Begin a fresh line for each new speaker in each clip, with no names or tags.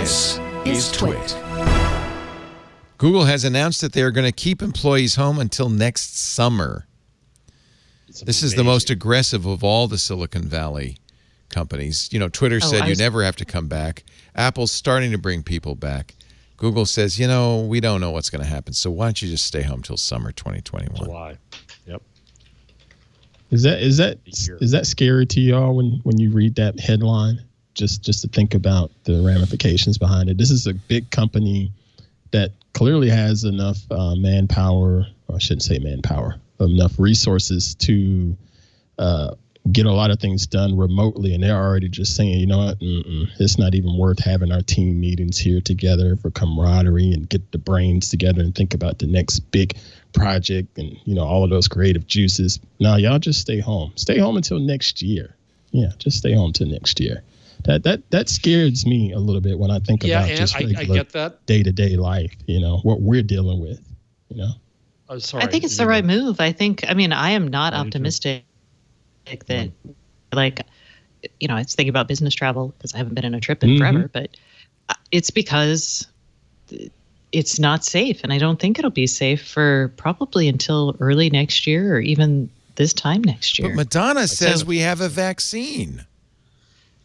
This is TWiT.
Google has announced that they are going to keep employees home until next summer. This is the most aggressive of all the Silicon Valley companies. You know, Twitter said you never have to come back. Apple's starting to bring people back. Google says, you know, we don't know what's going to happen, so why don't you just stay home till summer 2021?
July. Yep.
Is that scary to y'all when you read that headline? Just to think about the ramifications behind it. This is a big company that clearly has enough manpower, or I shouldn't say manpower, enough resources to get a lot of things done remotely. And they're already just saying, you know what, it's not even worth having our team meetings here together for camaraderie and get the brains together and think about the next big project and, you know, all of those creative juices. No, y'all just stay home. Stay home until next year. Yeah, just stay home till next year. That scares me a little bit when I think about just regular
I get that
day-to-day life, you know, what we're dealing with, you know.
Oh, sorry.
I think it's the right move. I am not optimistic that, like, you know, I was thinking about business travel because I haven't been on a trip in forever, but it's because it's not safe. And I don't think it'll be safe for probably until early next year or even this time next year.
But Madonna says we have a vaccine.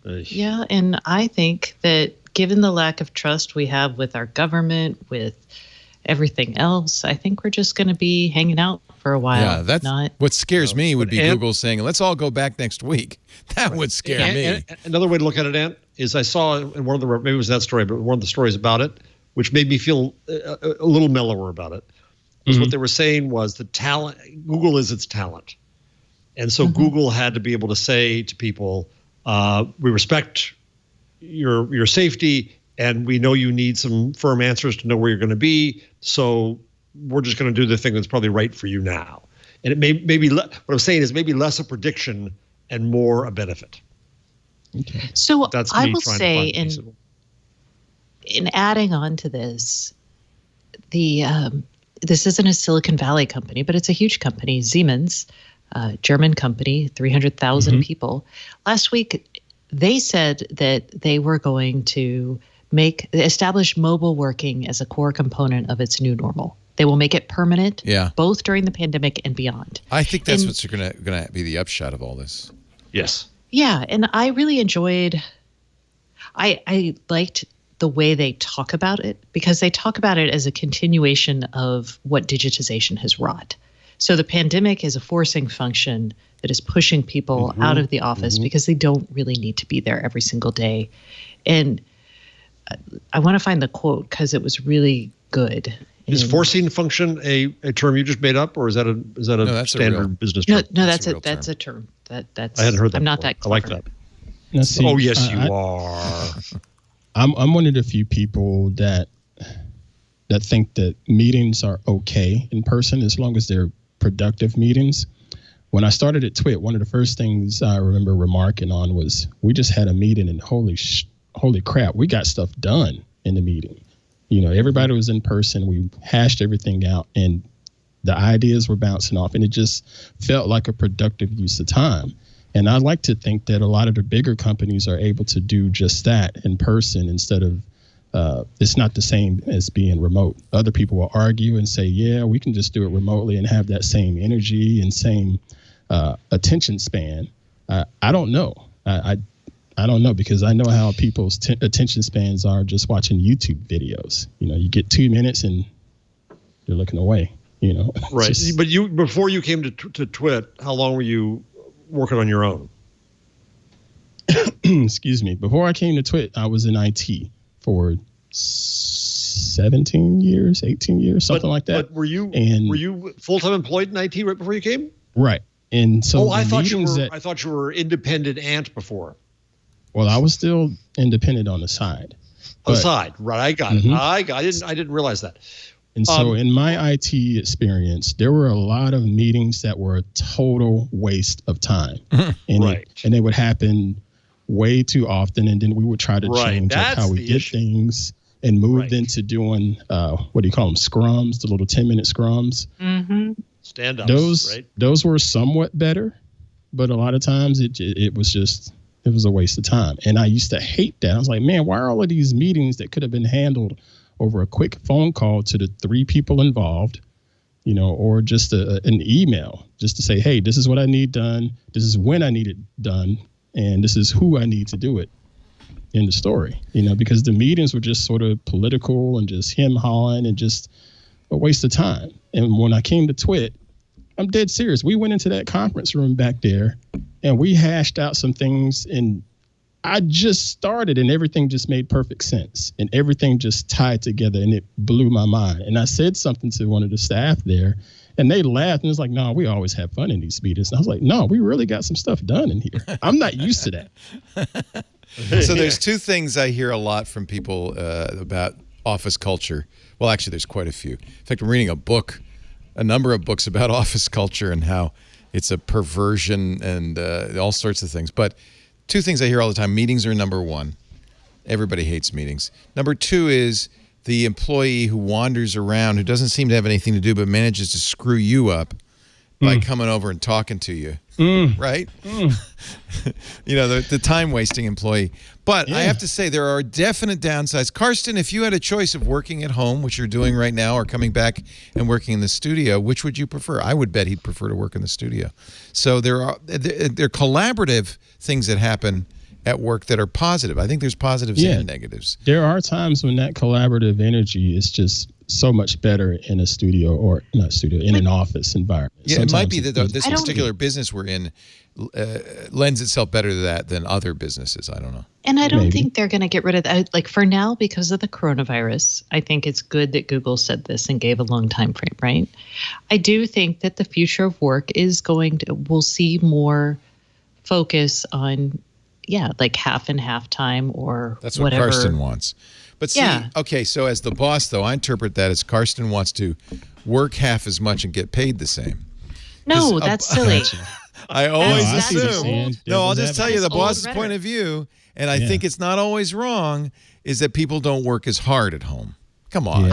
Yeah, and I think that given the lack of trust we have with our government, with everything else, I think we're just going to be hanging out for a while.
Yeah, that's what scares me would be Google saying, let's all go back next week. That would scare me.
And another way to look at it, Ant, is I saw in one of the, maybe it was that story, but one of the stories about it, which made me feel a little mellower about it, was what they were saying was the talent, Google is its talent. And so Google had to be able to say to people, we respect your safety, and we know you need some firm answers to know where you're going to be. So we're just going to do the thing that's probably right for you now. And it may be what I'm saying is maybe less a prediction and more a benefit.
Okay.
So I will say, in adding on to this, this isn't a Silicon Valley company, but it's a huge company, Siemens. German company, 300,000 people. Last week, they said that they were going to establish mobile working as a core component of its new normal. They will make it permanent, both during the pandemic and beyond. I
think that's what's going to be the upshot of all this.
Yes.
Yeah, and I really enjoyed. I liked the way they talk about it because they talk about it as a continuation of what digitization has wrought. So the pandemic is a forcing function that is pushing people out of the office because they don't really need to be there every single day. And I want to find the quote because it was really good.
Is forcing function a term you just made up, or is that a standard business term?
No, that's a term. That's
I hadn't heard that.
I'm
before.
not that clever.
I like that.
Now, see,
yes, you are.
I'm one of the few people that think that meetings are okay in person as long as they're productive meetings. When I started at TWiT, one of the first things I remember remarking on was we just had a meeting and holy crap, we got stuff done in the meeting. You know, everybody was in person. We hashed everything out and the ideas were bouncing off and it just felt like a productive use of time. And I like to think that a lot of the bigger companies are able to do just that in person instead of it's not the same as being remote. Other people will argue and say, yeah, we can just do it remotely and have that same energy and same attention span. I don't know. I don't know because I know how people's attention spans are just watching YouTube videos. You know, you get 2 minutes and they're looking away, you know.
Right. But before you came to TWiT, how long were you working on your own?
Excuse me. Before I came to TWiT, I was in IT for 17 years, 18 years, something like that.
But were you full-time employed in IT right before you came?
Right. And so
I thought you were independent Ant before.
Well, I was still independent on the side.
On the side, right? I got it. I didn't realize that.
And so in my IT experience, there were a lot of meetings that were a total waste of time. And they would happen way too often, and then we would try to change up how we did things and move into doing what do you call them, scrums, the little 10-minute scrums.
Stand-ups.
Those were somewhat better, but a lot of times it was just It was a waste of time. And I used to hate that. I was like, man, why are all of these meetings that could have been handled over a quick phone call to the 3 people involved, or just an email just to say, hey, this is what I need done. This is when I need it done. And this is who I need to do it in the story, because the meetings were just sort of political and just him hawing and just a waste of time. And when I came to TWiT, I'm dead serious. We went into that conference room back there and we hashed out some things, and I just started and everything just made perfect sense and everything just tied together, and it blew my mind. And I said something to one of the staff there and they laughed and it's like, no, we always have fun in these meetings. And I was like, no, we really got some stuff done in here. I'm not used to that.
So there's 2 things I hear a lot from people about office culture. Well, actually, there's quite a few. In fact, I'm reading a number of books about office culture and how it's a perversion and all sorts of things. But 2 things I hear all the time. Meetings are number 1. Everybody hates meetings. Number 2 is the employee who wanders around, who doesn't seem to have anything to do, but manages to screw you up by coming over and talking to you. Right? The time-wasting employee. But I have to say, there are definite downsides. Karsten, if you had a choice of working at home, which you're doing right now, or coming back and working in the studio, which would you prefer? I would bet he'd prefer to work in the studio. So there are collaborative things that happen at work that are positive. I think there's positives and negatives.
There are times when that collaborative energy is just so much better in a studio, or not studio, in an office environment.
Yeah, sometimes it might be that this particular business we're in lends itself better to that than other businesses. I don't know.
And I don't think they're going to get rid of that. Like for now, because of the coronavirus, I think it's good that Google said this and gave a long time frame, right? I do think that the future of work we'll see more focus on, like half and half time or
that's what
whatever.
Karsten wants. But see, okay, so as the boss, though, I interpret that as Karsten wants to work half as much and get paid the same.
No, that's silly.
I always
assume.
No, I'll just tell you the boss's point of view, and I think it's not always wrong, is that people don't work as hard at home. Come on,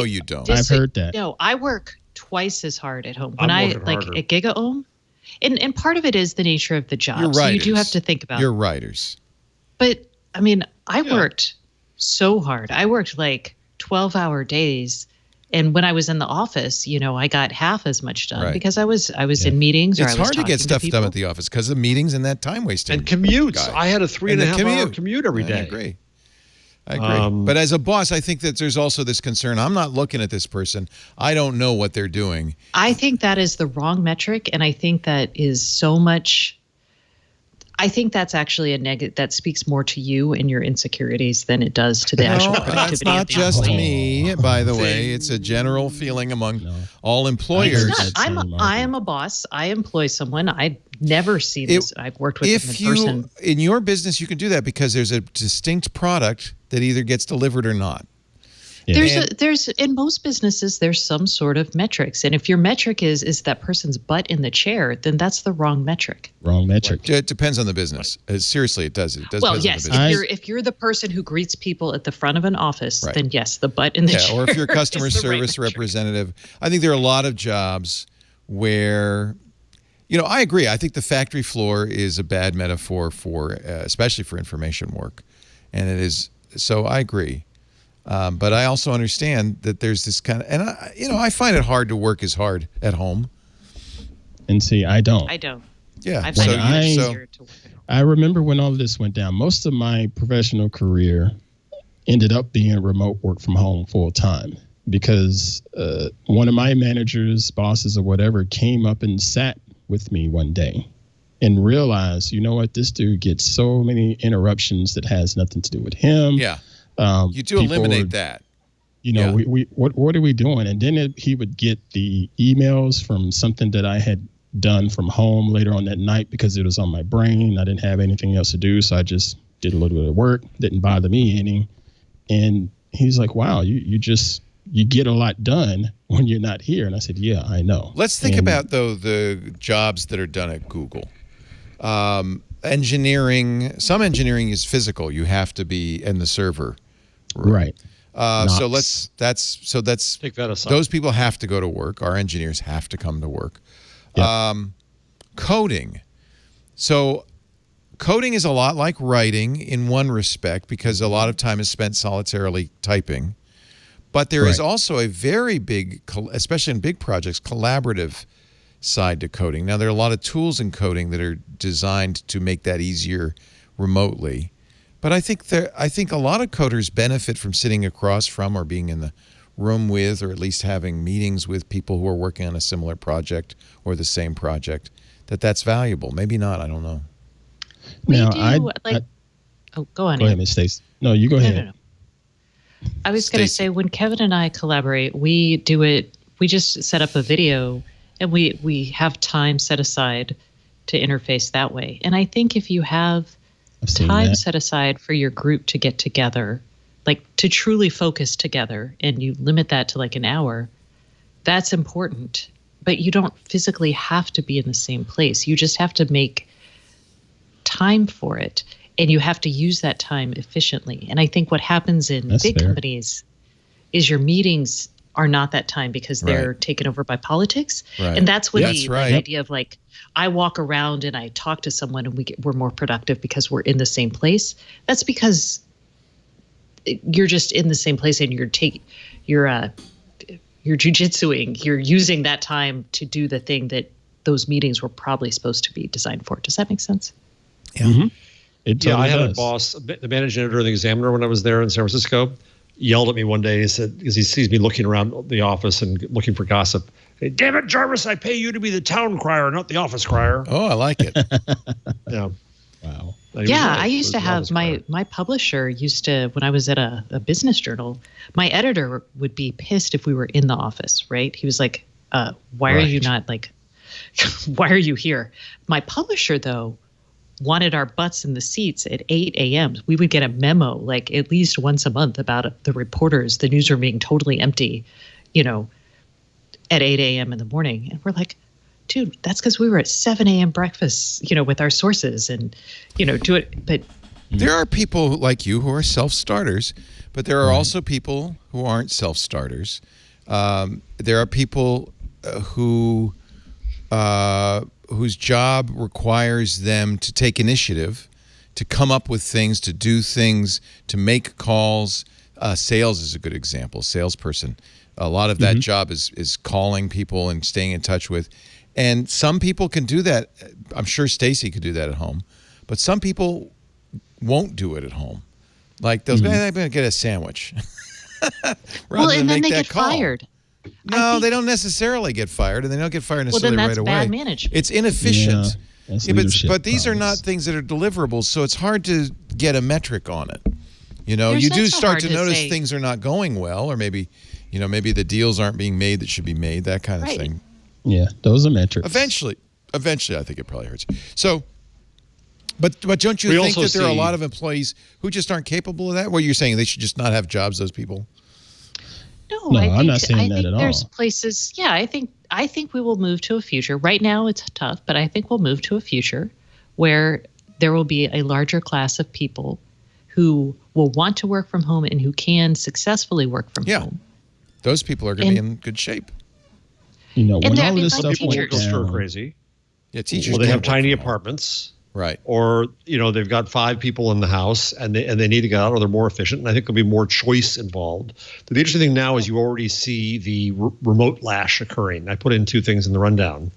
you don't.
I've heard that.
No, I work twice as hard at home. When I like at GigaOM, and part of it is the nature of the job.
You're
so you do have to think about.
You're writers.
But I mean, I worked so hard. I worked like 12-hour days. And when I was in the office, I got half as much done because I was in meetings.
It's hard to get stuff done at the office because of meetings and that time wasting.
And commutes. I had a 3.5-hour commute every day.
I agree. But as a boss, I think that there's also this concern. I'm not looking at this person. I don't know what they're doing.
I think that is the wrong metric. And I think that is so much. I think that's actually a negative. That speaks more to you and your insecurities than it does to the actual productivity.
That's not just me, by the way. It's a general feeling among all employers.
I am a boss. I employ someone. I never see this. I've worked with them in person.
In your business, you can do that because there's a distinct product that either gets delivered or not.
Yeah. There's in most businesses there's some sort of metrics, and if your metric is that person's butt in the chair, then that's the wrong metric.
Wrong metric.
It depends on the business. Seriously, it does. It does.
Well, yes. If you're the person who greets people at the front of an office, then yes, the butt in the chair.
Or if you're a customer service representative, I think there are a lot of jobs where. I agree. I think the factory floor is a bad metaphor for, especially for information work, and it is. So I agree. But I also understand that there's this kind of, and I find it hard to work as hard at home.
And see, I don't.
Yeah.
I remember when all of this went down, most of my professional career ended up being remote work from home full time because one of my managers, bosses or whatever, came up and sat with me one day and realized, this dude gets so many interruptions that has nothing to do with him.
Yeah. You do eliminate that.
What are we doing? And then he would get the emails from something that I had done from home later on that night because it was on my brain. I didn't have anything else to do, so I just did a little bit of work. Didn't bother me any. And he's like, "Wow, you get a lot done when you're not here." And I said, "Yeah, I know."
Let's think about the jobs that are done at Google. Engineering. Some engineering is physical. You have to be in the server.
Right.
So let's take that aside. Those people have to go to work. Our engineers have to come to work. Yep. Coding. So coding is a lot like writing in one respect because a lot of time is spent solitarily typing. But there is also a very big, especially in big projects, collaborative side to coding. Now, there are a lot of tools in coding that are designed to make that easier remotely. But I think a lot of coders benefit from sitting across from or being in the room with, or at least having meetings with people who are working on a similar project or the same project. That's valuable. Maybe not. I don't know.
Go on.
Go ahead, Ms. Stacey. No, you go ahead.
No. I was going to say, when Kevin and I collaborate, we do it. We just set up a video, and we have time set aside to interface that way. And I think if you have time set aside for your group to get together, like to truly focus together, and you limit that to like an hour, that's important. But you don't physically have to be in the same place. You just have to make time for it. And you have to use that time efficiently. And I think what happens in big companies is your meetings are not that time because they're taken over by politics. Right. And that's when the idea of like, I walk around and I talk to someone and we're more productive because we're in the same place. That's because you're just in the same place and you're jujitsuing. You're using that time to do the thing that those meetings were probably supposed to be designed for. Does that make sense?
Yeah. Mm-hmm.
I had a boss, the managing editor of the Examiner when I was there in San Francisco, yelled at me one day. He said, because he sees me looking around the office and looking for gossip. Hey, damn it, Jarvis, I pay you to be the town crier, not the office crier.
Oh, I like it.
Yeah.
Wow.
I used to have my publisher used to, when I was at a business journal, my editor would be pissed if we were in the office, right? He was like, why are you not like, why are you here? My publisher, though, wanted our butts in the seats at 8 a.m. We would get a memo like at least once a month about the reporters, the newsroom being totally empty, at 8 a.m. in the morning. And we're like, dude, that's because we were at 7 a.m. breakfast, with our sources and, do it. But
there are people like you who are self-starters, but there are also people who aren't self-starters. There are people whose job requires them to take initiative, to come up with things, to do things, to make calls. Sales is a good example. Salesperson. A lot of that job is calling people and staying in touch with. And some people can do that. I'm sure Stacey could do that at home. But some people won't do it at home. Like those guys, I'm going to get a sandwich.
And then they get fired.
No, they don't necessarily get fired, and they don't get fired necessarily right away.
Bad management.
It's inefficient.
Yeah,
but these are not things that are deliverables, so it's hard to get a metric on it. You do start to notice things are not going well, or maybe the deals aren't being made that should be made, that kind of thing.
Yeah, those are metrics.
Eventually, I think it probably hurts. So, but don't you think that there are a lot of employees who just aren't capable of that? Well, you're saying they should just not have jobs, those people?
No,
I'm not saying that at all.
There's places, I think we will move to a future. Right now it's tough, but I think we'll move to a future where there will be a larger class of people who will want to work from home and who can successfully work from home.
Those people are going to be in good shape.
When all of this stuff
people
went
go stir
down,
crazy.
Yeah, teachers.
Well, they have tiny apartments.
Right.
Or, they've got 5 people in the house and they need to get out, or they're more efficient. And I think there'll be more choice involved. The interesting thing now is you already see the remote lash occurring. I put in 2 things in the rundown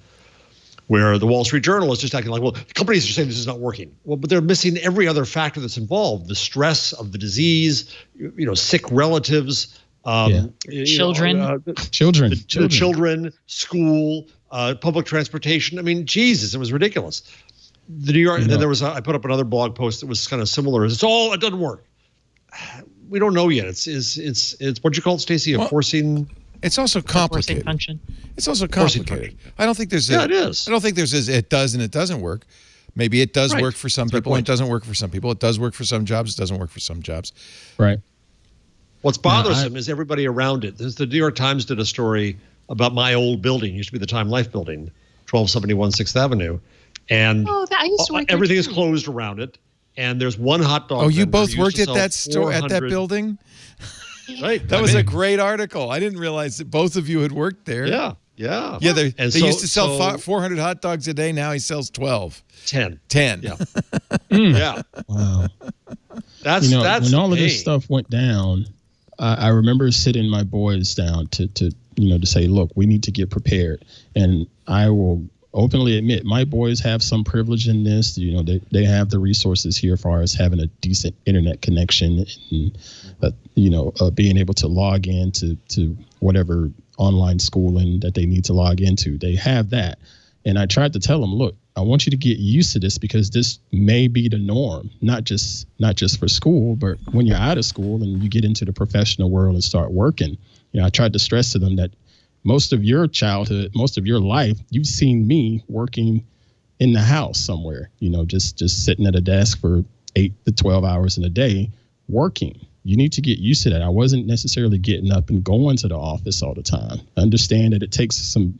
where the Wall Street Journal is just acting like, well, the companies are saying this is not working. Well, but they're missing every other factor that's involved. The stress of the disease, sick relatives, children, school, public transportation. I mean, Jesus, it was ridiculous. The New York, and then I put up another blog post that was kind of similar. It doesn't work. We don't know yet. It's what'd you call it, Stacey? Forcing.
It's also complicated.
Function.
It's also complicated. I don't think there's
it is.
I don't think there's it does and it doesn't work. Maybe it does work for some people and it doesn't work for some people. It does work for some jobs. It doesn't work for some jobs.
Right.
What's bothersome is everybody around it. The New York Times did a story about my old building. It used to be the Time Life building, 1271 6th Avenue. And everything is closed around it. And there's one hot dog.
Oh, you both worked at that store, at that building?
Right.
That was a great article. I didn't realize that both of you had worked there.
Yeah. Yeah.
Yeah, they
And
used to sell 400 hot dogs a day. Now he sells 12.
10.
10.
Yeah. Yeah.
Wow.
That's
when all of this
hey.
stuff went down, I remember sitting my boys down to say, look, we need to get prepared. And I will openly admit, my boys have some privilege in this. They have the resources here as far as having a decent internet connection and being able to log in to whatever online schooling that they need to log into. They have that. And I tried to tell them, look, I want you to get used to this because this may be the norm, not just for school, but when you're out of school and you get into the professional world and start working. I tried to stress to them that most of your childhood, most of your life, you've seen me working in the house somewhere, just sitting at a desk for 8 to 12 hours in a day working. You need to get used to that. I wasn't necessarily getting up and going to the office all the time. I understand that it takes some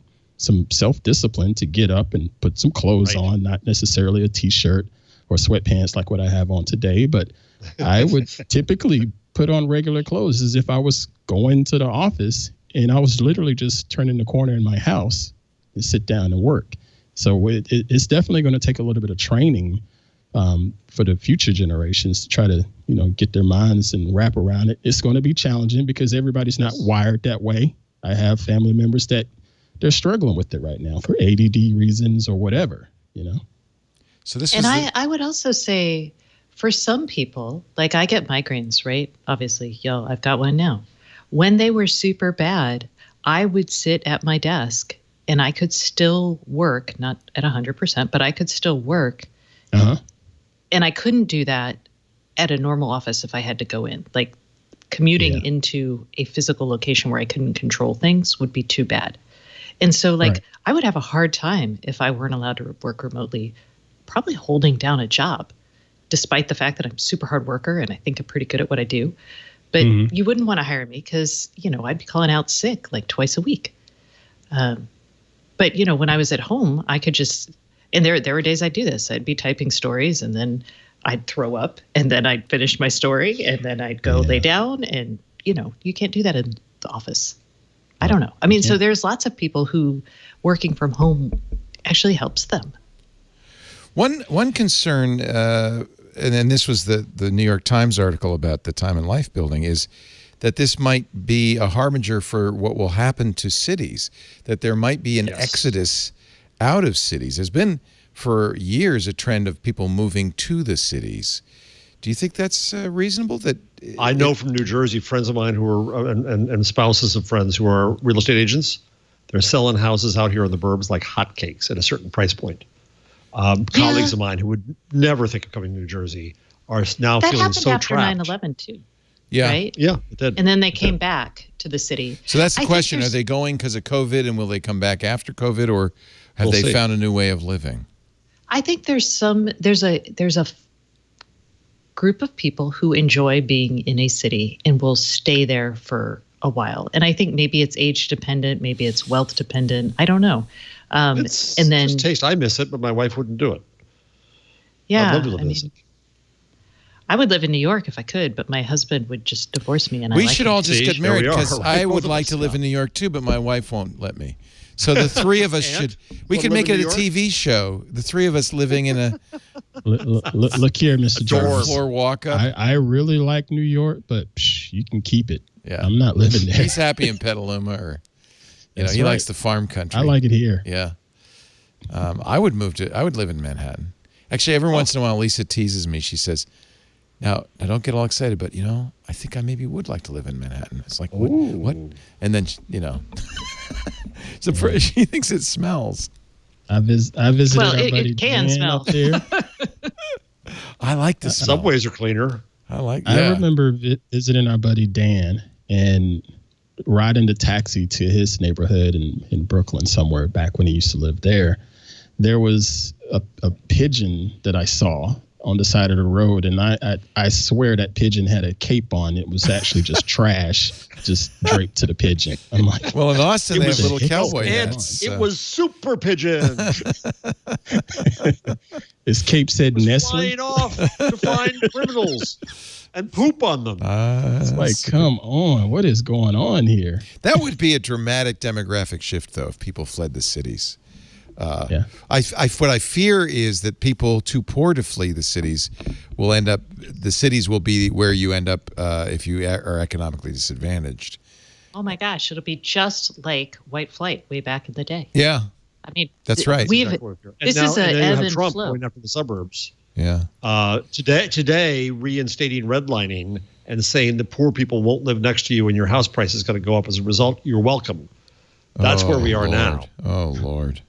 self-discipline to get up and put some clothes on, not necessarily a T-shirt or sweatpants like what I have on today, but I would typically put on regular clothes as if I was going to the office and I was literally just turning the corner in my house and sit down and work. So it's definitely going to take a little bit of training for the future generations to try to, get their minds and wrap around it. It's going to be challenging because everybody's not wired that way. I have family members that they're struggling with it right now for ADD reasons or whatever,
So this
I would also say for some people, like I get migraines, right? Obviously, I've got one now. When they were super bad, I would sit at my desk and I could still work, not at 100%, but I could still work.
Uh-huh.
And I couldn't do that at a normal office if I had to go in. Like commuting into a physical location where I couldn't control things would be too bad. And so I would have a hard time if I weren't allowed to work remotely, probably holding down a job, despite the fact that I'm a super hard worker and I think I'm pretty good at what I do. But you wouldn't want to hire me because, I'd be calling out sick like twice a week. But, when I was at home, I could just, and there were days I'd do this. I'd be typing stories and then I'd throw up and then I'd finish my story and then I'd go lay down and, you can't do that in the office. I don't know. I mean, so there's lots of people who working from home actually helps them.
One concern, and then this was the New York Times article about the Time and Life building, is that this might be a harbinger for what will happen to cities, that there might be an exodus out of cities. There's been for years a trend of people moving to the cities. Do you think that's reasonable? That
I know from New Jersey, friends of mine who are and spouses of friends who are real estate agents. They're selling houses out here in the burbs like hotcakes at a certain price point. Colleagues of mine who would never think of coming to New Jersey are now feeling so trapped.
That happened after 9/11 too.
Yeah.
Right?
Yeah, it did.
And then they came back to the city.
So that's the question. Are they going because of COVID, and will they come back after COVID, or have they found a new way of living?
I think there's a group of people who enjoy being in a city and will stay there for a while. And I think maybe it's age dependent, maybe it's wealth dependent. I don't know.
It's
and then
just taste. I miss it, but my wife wouldn't do it.
Yeah,
I'd love to live
I would live in New York if I could, but my husband would just divorce me. And
we should all just get married because
right?
I would like to live in New York too, but my wife won't let me. So the three of us we could make it a TV show. The three of us living in a
look here, Mr. Jarvis.
Floor walk up.
I really like New York, but you can keep it.
Yeah.
I'm not living there.
He's happy in Petaluma, or he likes the farm country.
I like it here.
Yeah. I would live in Manhattan. Actually, every once in a while, Lisa teases me. She says, now, I don't get all excited, but, I think I maybe would like to live in Manhattan. It's like, what? And then, so she thinks it smells.
I visited our buddy
it can
Dan
smell.
up there.
I like the smell.
Subways are cleaner.
I remember visiting our buddy Dan and riding the taxi to his neighborhood in Brooklyn somewhere back when he used to live there. There was a pigeon that I saw on the side of the road, and I swear that pigeon had a cape on. It was actually just trash, just draped to the pigeon. I'm like,
well, in Austin, they have little cowboy
and
hats.
it was Super Pigeon.
His cape said Nestle.
Flying off to find criminals and poop on them.
It's like, come on, what is going on here?
That would be a dramatic demographic shift, though, if people fled the cities. What I fear is that people too poor to flee the cities will end up. The cities will be where you end up if you are economically disadvantaged.
Oh my gosh, it'll be just like white flight way back in the day.
Yeah,
I mean,
that's right.
This is an ebb and
Trump
flow.
going after the suburbs.
Yeah.
Today, reinstating redlining and saying the poor people won't live next to you and your house price is going to go up as a result. You're welcome. That's where we are
Lord.
now.
Oh, Lord.